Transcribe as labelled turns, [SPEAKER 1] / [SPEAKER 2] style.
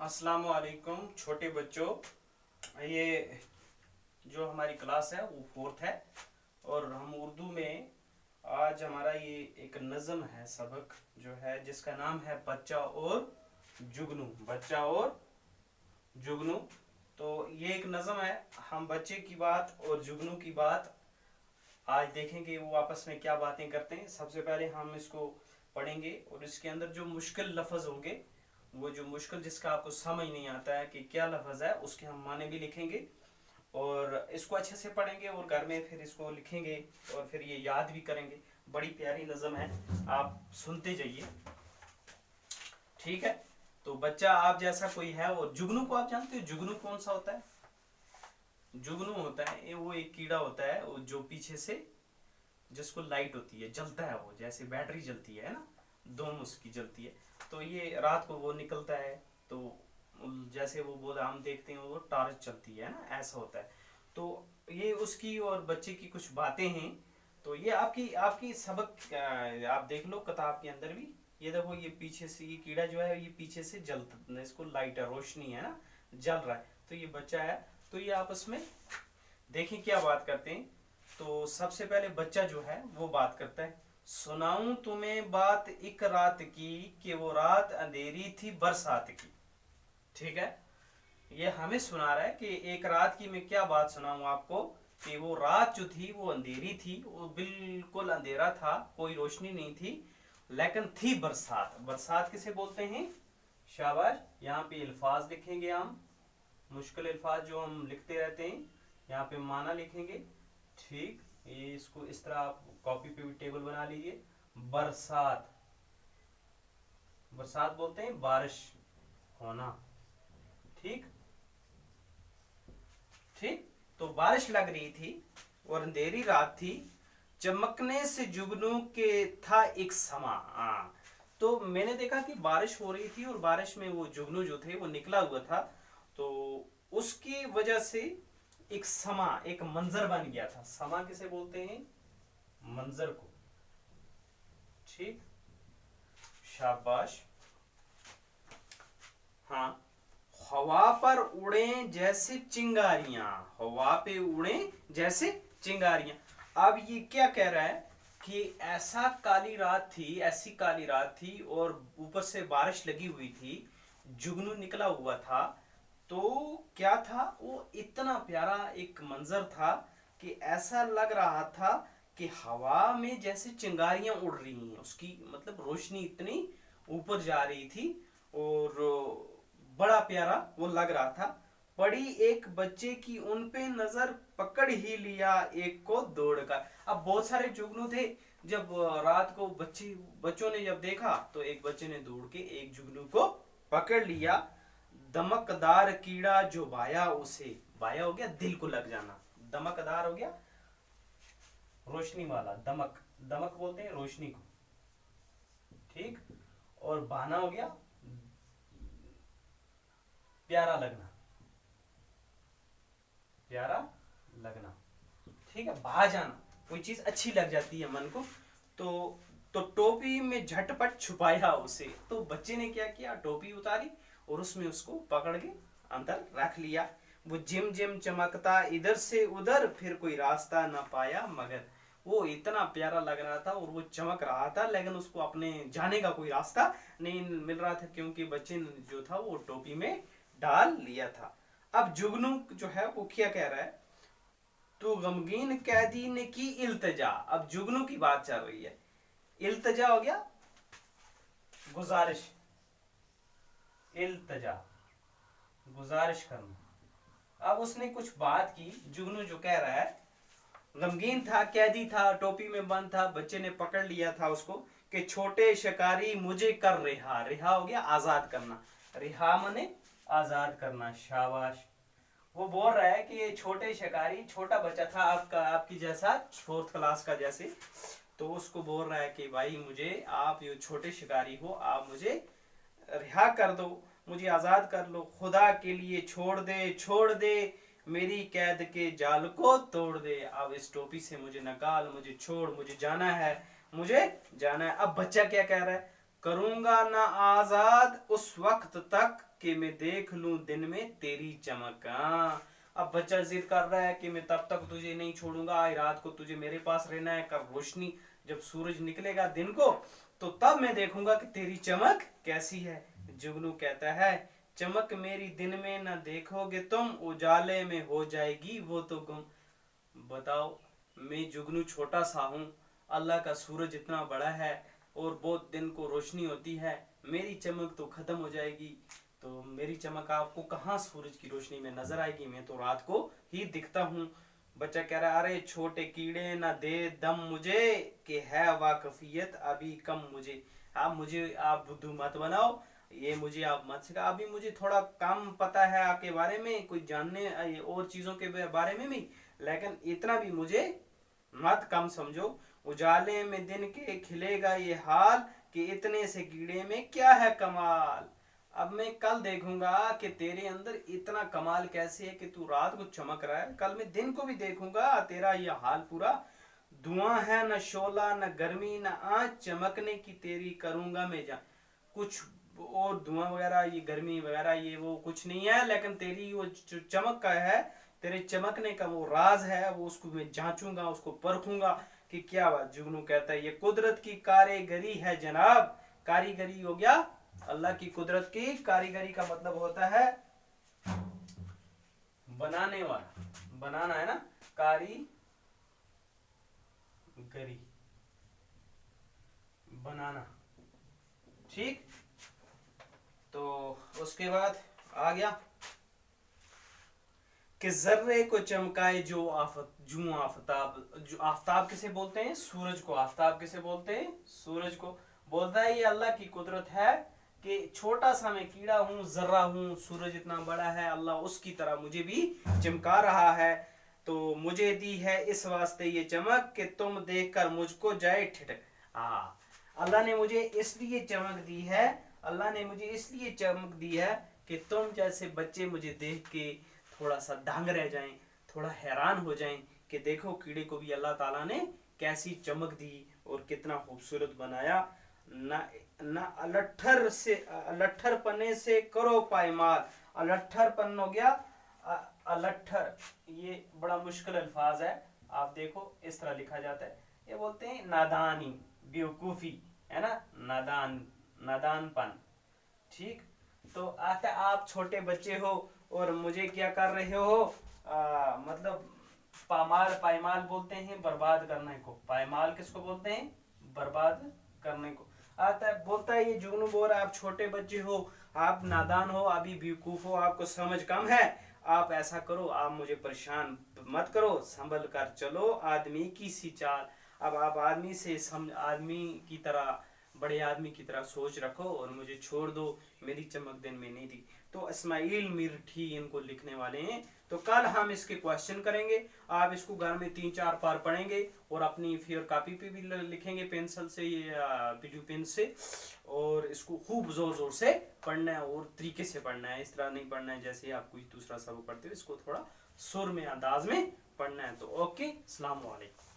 [SPEAKER 1] अस्सलाम वालेकुम छोटे बच्चों। ये जो हमारी क्लास है वो फोर्थ है और हम उर्दू में आज हमारा ये एक नज़म है सबक जो है जिसका नाम है बच्चा और जुगनू। बच्चा और जुगनू। तो ये एक नज़म है। हम बच्चे की बात और जुगनू की बात आज देखेंगे वो आपस में क्या बातें करते हैं। सबसे पहले हम इसको पढ़ेंगे और इसके अंदर जो मुश्किल लफ्ज़ होंगे वो जो मुश्किल जिसका आपको समझ नहीं आता है कि क्या लफ्ज़ है उसके हम माने भी लिखेंगे और इसको अच्छे से पढ़ेंगे और घर में फिर इसको लिखेंगे और फिर ये याद भी करेंगे। बड़ी प्यारी नज़म है, आप सुनते जाइए, ठीक है। तो बच्चा आप जैसा कोई है। और जुगनू को आप जानते हो? जुगनू कौन सा होता है? जुगनू होता है वो एक कीड़ा होता है वो जो पीछे से जिसको लाइट होती है, जलता है, वो जैसे बैटरी जलती है ना, दोम उसकी जलती है। तो ये रात को वो निकलता है तो जैसे वो बोल हम देखते हैं वो टार्च चलती है ना, ऐसा होता है। तो ये उसकी और बच्चे की कुछ बातें हैं। तो ये आपकी आपकी सबक आप देख लो किताब के अंदर भी। ये देखो ये पीछे से ये कीड़ा जो है ये पीछे से जलता, इसको लाइट है, रोशनी है ना, जल रहा है। तो ये बच्चा है। तो ये आपस में देखें क्या बात करते हैं। तो सबसे पहले बच्चा जो है वो बात करता है। सुनाऊं तुम्हें बात एक रात की कि वो रात अंधेरी थी बरसात की। ठीक है, ये हमें सुना रहा है कि एक रात की मैं क्या बात सुनाऊं आपको कि वो रात जो थी वो अंधेरी थी, वो बिल्कुल अंधेरा था, कोई रोशनी नहीं थी, लेकिन थी बरसात। बरसात किसे बोलते हैं? शाबाश। यहाँ पे अल्फाज लिखेंगे हम, मुश्किल अल्फाज जो हम लिखते रहते हैं, यहाँ पे माना लिखेंगे। ठीक, ये इसको इस तरह आप कॉपी पे भी टेबल बना लीजिए। बरसात, बरसात बोलते हैं बारिश होना। ठीक ठीक। तो बारिश लग रही थी और अंधेरी रात थी, चमकने से जुगनू के था एक समा। तो मैंने देखा कि बारिश हो रही थी और बारिश में वो जुगनू जो थे वो निकला हुआ था। तो उसकी वजह से एक समा, एक मंजर बन गया था। समा किसे बोलते हैं? मंजर को। ठीक, शाबाश। हाँ, हवा पर उड़े जैसे चिंगारियां, हवा पे उड़े जैसे चिंगारियां। अब ये क्या कह रहा है कि ऐसा काली रात थी, ऐसी काली रात थी और ऊपर से बारिश लगी हुई थी, जुगनू निकला हुआ था। तो क्या था वो, इतना प्यारा एक मंजर था कि ऐसा लग रहा था कि हवा में जैसे चिंगारियां उड़ रही हैं, उसकी मतलब रोशनी इतनी ऊपर जा रही थी और बड़ा प्यारा वो लग रहा था। पड़ी एक बच्चे की उन पे नजर, पकड़ ही लिया एक को दौड़ कर। अब बहुत सारे जुगनू थे। जब रात को बच्चों ने जब देखा तो एक बच्चे ने दौड़ के एक जुगनू को पकड़ लिया। दमकदार कीड़ा जो बाया उसे, बाया हो गया दिल को लग जाना, दमकदार हो गया रोशनी वाला, दमक, दमक बोलते हैं रोशनी को। ठीक, और बाना हो गया प्यारा लगना, प्यारा लगना। ठीक है, भा जाना, कोई चीज अच्छी लग जाती है मन को। तो टोपी में झटपट छुपाया उसे। तो बच्चे ने क्या किया, टोपी उतारी और उसमें उसको पकड़ के अंदर रख लिया। वो जिम जिम चमकता इधर से उधर, फिर कोई रास्ता न पाया मगर। वो इतना प्यारा लग रहा था और वो चमक रहा था, लेकिन उसको अपने जाने का कोई रास्ता नहीं मिल रहा था क्योंकि बच्चे ने जो था वो टोपी में डाल लिया था। अब जुगनू जो है वो क्या कह रहा है, तो गमगीन कैदी ने की इल्तजा। अब जुगनू की बात चल रही है। इल्तजा हो गया गुजारिश, इल्तजा गुजारिश करना। अब उसने कुछ बात की, जुगनू जो कह रहा है, गमगीन था, कैदी था, टोपी में बंद था, बच्चे ने पकड़ लिया था उसको कि छोटे शिकारी मुझे कर रिहा। रिहा हो गया आजाद करना, रिहा मने आजाद करना। शाबाश। वो बोल रहा है कि ये छोटे शिकारी, छोटा बच्चा था आपका, आपकी जैसा, फोर्थ क्लास का जैसे। तो उसको बोल रहा है कि भाई मुझे, आप ये छोटे शिकारी हो, आप मुझे रिहा कर दो, मुझे आजाद कर लो, खुदा के लिए छोड़ दे, छोड़ दे, मेरी कैद के जाल को तोड़ दे। अब इस टोपी से मुझे निकाल, मुझे छोड़, मुझे जाना है, मुझे जाना है। अब बच्चा क्या कह रहा है, करूंगा ना आजाद उस वक्त तक कि मैं देख लूं दिन में तेरी चमक। अब बच्चा जिद कर रहा है कि मैं तब तक तुझे नहीं छोड़ूंगा, आज रात को तुझे मेरे पास रहना है, कल रोशनी जब सूरज निकलेगा दिन को तो तब मैं देखूंगा कि तेरी चमक कैसी है। जुगनू कहता है चमक मेरी दिन में न देखोगे तुम, उजाले में हो जाएगी वो तो गुम। बताओ, मैं जुगनू छोटा सा हूँ, अल्लाह का सूरज इतना बड़ा है और बहुत दिन को रोशनी होती है, मेरी चमक तो खत्म हो जाएगी, तो मेरी चमक आपको कहाँ सूरज की रोशनी में नजर आएगी, मैं तो रात को ही दिखता हूँ। बच्चा कह रहा है अरे छोटे कीड़े ना दे दम मुझे कि है वाकफियत अभी कम मुझे। आप बुद्धू मत बनाओ, ये मुझे आप मत सिखा, अभी मुझे थोड़ा कम पता है आपके बारे में, कोई जानने और चीजों के बारे में भी, लेकिन इतना भी मुझे मत कम समझो। उजाले में दिन के खिलेगा ये हाल कि इतने से कीड़े में क्या है कमाल। अब मैं कल देखूंगा कि तेरे अंदर इतना कमाल कैसे है कि तू रात को चमक रहा है, कल मैं दिन को भी देखूंगा तेरा ये हाल पूरा। धुआं है न शोला न गर्मी न आँच, चमकने की तेरी करूंगा मैं जा। कुछ और धुआं वगैरह ये गर्मी वगैरह ये वो कुछ नहीं है, लेकिन तेरी वो चमक का है, तेरे चमकने का वो राज है, वो उसको मैं जांचूंगा, उसको परखूंगा कि क्या बात। जुगनू कहता है ये कुदरत की कारीगरी है जनाब। कारीगरी हो गया अल्लाह की कुदरत की, कारीगरी का मतलब होता है बनाने वाला, बनाना है ना, कारीगरी, बनाना, ठीक। तो उसके बाद आ गया कि जर्रे को चमकाए जो आफताब। जो आफताब किसे बोलते हैं? सूरज को। आफताब किसे बोलते हैं? सूरज को। बोलता है ये अल्लाह की कुदरत है कि छोटा सा मैं कीड़ा हूँ, जर्रा हूँ, सूरज इतना बड़ा है, अल्लाह उसकी तरह मुझे भी चमका रहा है। तो मुझे दी है इस वास्ते ये चमक कि तुम देखकर मुझको जाए ठिठक। अल्लाह ने मुझे इसलिए चमक दी है, अल्लाह ने मुझे इसलिए चमक दी है कि तुम जैसे बच्चे मुझे देख के थोड़ा सा दंग रह जाएं, थोड़ा हैरान हो जाएं कि देखो कीड़े को भी अल्लाह ताला ने कैसी चमक दी और कितना खूबसूरत बनाया। ना अलट्ठर पने से करो पायमाल। अलट्ठर पन हो गया, अलट्ठर ये बड़ा मुश्किल अल्फाज है, आप देखो इस तरह लिखा जाता है, ये बोलते हैं नादानी, बेवकूफी, है ना, नादानपन, ठीक। तो आता आप छोटे बच्चे हो और मुझे क्या कर रहे हो, मतलब पायमाल बोलते हैं बर्बाद करने को। पायमाल किसको बोलते हैं? बर्बाद करने को। आता है बोलता है ये जुगनू बोल रहा है आप छोटे बच्चे हो, आप नादान हो, अभी बेवकूफ हो, आपको समझ कम है, आप ऐसा करो, आप मुझे परेशान मत करो, संभल कर चलो आदमी की सी चाल। अब आप आदमी से आदमी की तरह, बड़े आदमी की तरह सोच रखो और मुझे छोड़ दो, मेरी चमक दिन में नहीं दी। तो इस्माइल मिर्ठी इनको लिखने वाले हैं। तो कल हम इसके क्वेश्चन करेंगे, आप इसको घर में 3-4 बार पढ़ेंगे और अपनी फिर कॉपी पे भी लिखेंगे पेंसिल से या ब्लू पेन से, और इसको खूब जोर जोर से पढ़ना है और तरीके से पढ़ना है, इस तरह नहीं पढ़ना है जैसे आप कोई दूसरा सबक पढ़ते हो, इसको थोड़ा सुर में अंदाज में पढ़ना है। तो ओके, अस्सलाम वालेकुम।